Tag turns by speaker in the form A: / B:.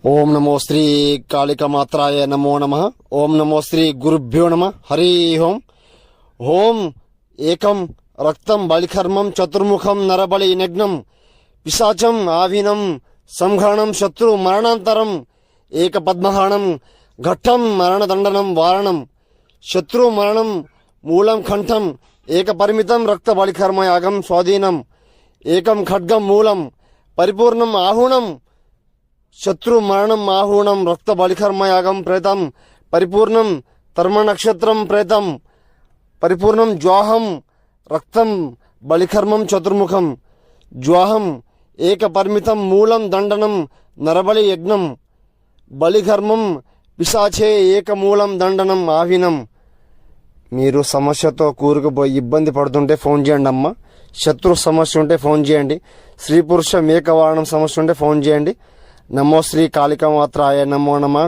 A: ఓం నమో శ్రీ కాళికమాత్రాయ నమో నమః. ఓం నమో శ్రీ గురుభ్యో నమః. హరి ఓం. ఓం ఏకం రక్తం బలికర్మం చతుర్ముఖం నరబలి నగ్నం పిశాచం ఆవినం సంఘాణం శత్రు మరణాంతరం ఏక పద్మహాణం ఘట్టం మరణదండనం వారణం శత్రు మరణం మూలం కంఠం ఏక పరిమితం రక్త బలికర్మ యాగం స్వాధీనం ఏకం ఖడ్గం మూలం పరిపూర్ణం ఆహూణం శత్రు మరణం ఆహూణం రక్త బలికర్మ యాగం ప్రేతం పరిపూర్ణం తర్మ నక్షత్రం ప్రేతం పరిపూర్ణం జ్వాహం రక్తం బలికర్మం చతుర్ముఖం జ్వాహం ఏక పరిమితం మూలం దండనం నరబలి యజ్ఞం బలికర్మం పిశాచే ఏకమూలం దండనం ఆవినం. మీరు సమస్యతో కూరుకుపోయి ఇబ్బంది పడుతుంటే ఫోన్ చేయండి అమ్మ. శత్రు సమస్య ఉంటే ఫోన్ చేయండి. స్త్రీ పురుష మేకవారణం సమస్య ఉంటే ఫోన్ చేయండి. నమో శ్రీ కాళికామాత్రాయ నమో నమః.